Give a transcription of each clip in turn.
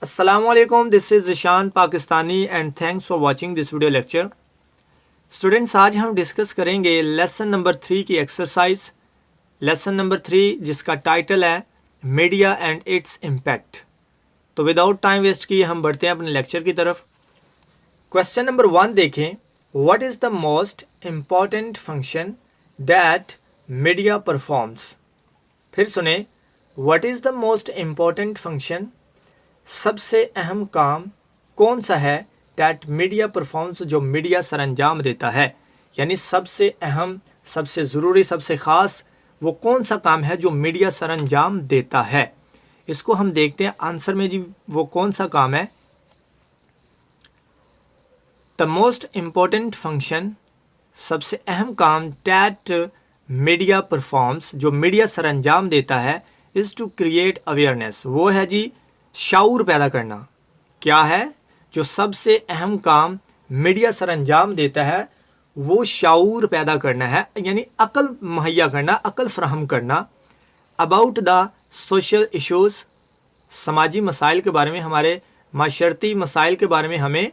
Assalamualaikum, this is Zishan Pakistani and thanks for watching this video lecture. Students, आज हम discuss करेंगे lesson number 3 की exercise. Lesson number 3 जिसका title है media and its impact. तो without time waste किए हम बढ़ते हैं अपने लेक्चर की तरफ। क्वेश्चन नंबर 1 देखें, what is the most important function that media performs. फिर सुने, what is the most important function, सबसे अहम काम कौन सा है, दैट मीडिया परफॉर्म्स जो मीडिया सरंजाम देता है, यानी सबसे अहम, सबसे ज़रूरी, सबसे ख़ास वो कौन सा काम है जो मीडिया सरंजाम देता है। इसको हम देखते हैं आंसर में जी, वो कौन सा काम है। द मोस्ट इम्पॉर्टेंट फंक्शन, सबसे अहम काम, दैट मीडिया परफॉर्म्स जो मीडिया सरंजाम देता है, इज़ टू क्रिएट अवेयरनेस, वो है जी शाऊर पैदा करना। क्या है जो सबसे अहम काम मीडिया सरंजाम देता है, वो शाऊर पैदा करना है, यानी अकल मुहैया करना, अकल फ्राहम करना। अबाउट द सोशल इश्यूज़, समाजी मसाइल के बारे में, हमारे माशरती मसाइल के बारे में हमें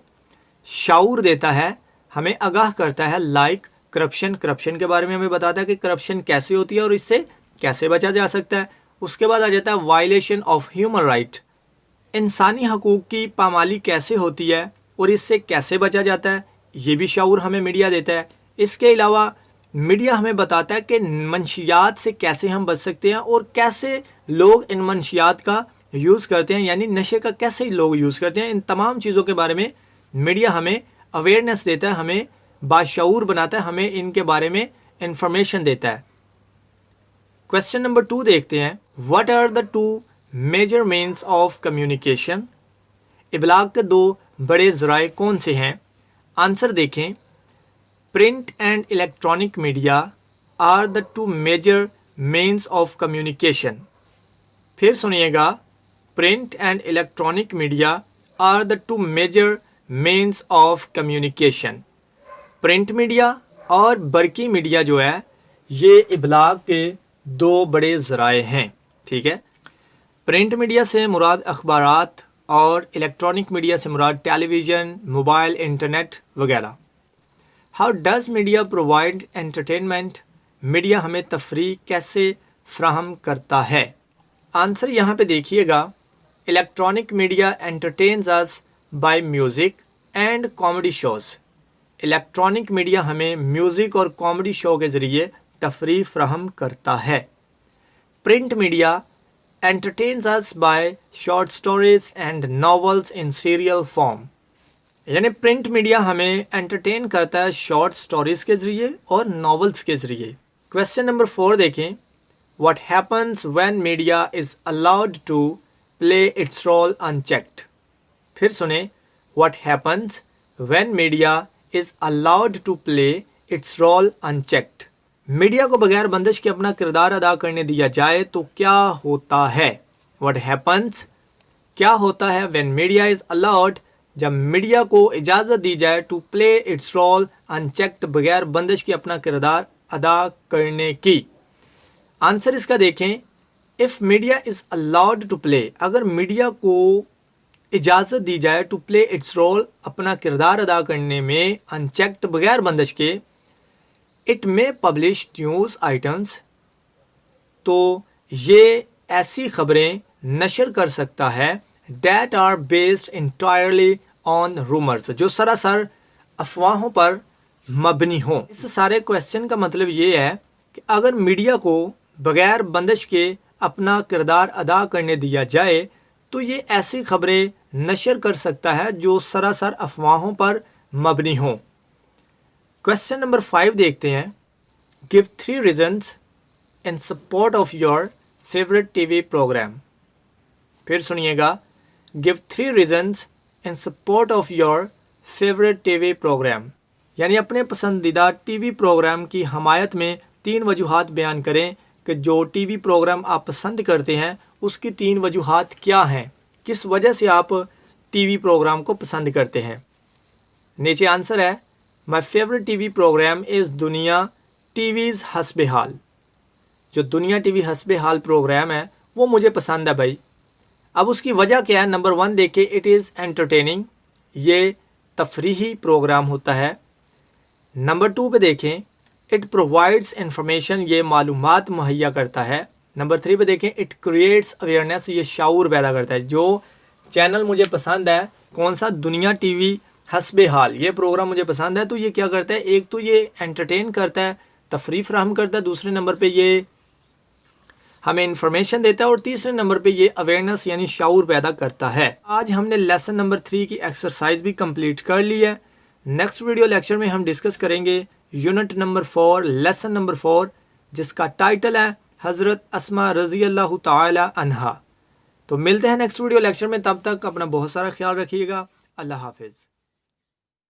शाऊर देता है, हमें आगाह करता है। लाइक करप्शन, करप्शन के बारे में हमें बताता है कि करप्शन कैसे होती है और इससे कैसे बचा जा सकता है। उसके बाद आ जाता है वायलेशन ऑफ ह्यूमन राइट, इंसानी हकूक़ की पामाली कैसे होती है और इससे कैसे बचा जाता है, ये भी शऊर हमें मीडिया देता है। इसके अलावा मीडिया हमें बताता है कि मंशियात से कैसे हम बच सकते हैं और कैसे लोग इन मंशियात का यूज़ करते हैं, यानी नशे का कैसे लोग यूज़ करते हैं। इन तमाम चीज़ों के बारे में मीडिया हमें अवेयरनेस देता है, हमें बाशऊर बनाता है, हमें इनके बारे में इंफॉर्मेशन देता है। क्वेश्चन नंबर 2 देखते हैं, what are the two major means of communication, इबलाग के दो बड़े ज़राए कौन से हैं। आंसर देखें, print and electronic media are the two major means of communication. फिर सुनिएगा, print and electronic media are the two major means of communication. Print media और बरकी मीडिया जो है, ये इबलाग के दो बड़े ज़राए हैं। ठीक है, प्रिंट मीडिया से मुराद अखबारात और इलेक्ट्रॉनिक मीडिया से मुराद टेलीविज़न, मोबाइल, इंटरनेट वगैरह। How does media provide entertainment, media हमें तफरीह कैसे फ्राहम करता है। आंसर यहाँ पे देखिएगा, electronic media entertains us by music and comedy shows. Electronic media हमें म्यूज़िक और कॉमेडी शो के ज़रिए तफरीह फ्राहम करता है। Print media entertains us by short stories and novels in serial form, यानी प्रिंट मीडिया हमें एंटरटेन करता है शॉर्ट स्टोरीज के ज़रिए और नॉवेल्स के ज़रिए। क्वेश्चन नंबर 4 देखें, what happens when media is allowed to play its role unchecked. फिर सुने, what happens when media is allowed to play its role unchecked. Media को बगैर बंदिश के अपना किरदार अदा करने दिया जाए तो क्या होता है। व्हाट हैपन्स, क्या होता है, व्हेन मीडिया इज़ अलाउड, जब मीडिया को इजाज़त दी जाए, to play its role unchecked, बगैर बंदिश के अपना किरदार अदा करने की। आंसर इसका देखें, if media is allowed to play, अगर मीडिया को इजाज़त दी जाए टू प्ले इट्स रोल, अपना किरदार अदा करने में, अनचेक्ड, बगैर बंदिश के, इट में पब्लिश न्यूज़ आइटम्स, तो ये ऐसी खबरें नशर कर सकता है, that are based entirely on rumours, जो सरासर अफवाहों पर मबनी हों। इस सारे क्वेश्चन का मतलब ये है कि अगर मीडिया को बगैर बंदिश के अपना किरदार अदा करने दिया जाए तो ये ऐसी खबरें नशर कर सकता है जो सरासर अफवाहों पर मबनी हों। क्वेश्चन नंबर 5 देखते हैं, give 3 reasons in support of your favourite TV programme. फिर सुनिएगा, give 3 reasons in support of your favourite TV programme, यानी अपने पसंदीदा टीवी प्रोग्राम की हमायत में 3 वजूहात बयान करें कि जो टीवी प्रोग्राम आप पसंद करते हैं उसकी 3 वजूहात क्या हैं, किस वजह से आप टीवी प्रोग्राम को पसंद करते हैं। नीचे आंसर है, my favourite TV programme is Dunya TV's Hasbe Haal. जो दुनिया टीवी हस्बे हाल प्रोग्राम है वो मुझे पसंद है भाई। अब उसकी वजह क्या है? नंबर 1 देखिए, इट इज़ एंटरटेनिंग, ये तफरीही प्रोग्राम होता है। नंबर 2 पे देखें, इट प्रोवाइड्स इंफॉर्मेशन, ये मालूमात मुहैया करता है। नंबर 3 पे देखें, इट क्रिएट्स अवेयरनेस, ये शाऊर पैदा करता है। जो चैनल मुझे पसंद है, कौन सा? दुनिया टीवी हस्बे हाल, ये प्रोग्राम मुझे पसंद है। तो ये क्या करता है? एक तो ये एंटरटेन करता है, तफरीह फराहम करता है, दूसरे नंबर पे ये हमें इंफॉर्मेशन देता है, और तीसरे नंबर पे ये अवेयरनेस यानी शाऊर पैदा करता है। आज हमने लेसन नंबर 3 की एक्सरसाइज भी कंप्लीट कर ली है। नेक्स्ट वीडियो लेक्चर में हम डिस्कस करेंगे यूनिट नंबर 4, लेसन नंबर 4, जिसका टाइटल है हज़रत अस्मा रज़ी अल्लाह ताला अन्हा। तो मिलते हैं नेक्स्ट वीडियो लेक्चर में, तब तक अपना बहुत सारा ख्याल रखिएगा। अल्लाह हाफिज़।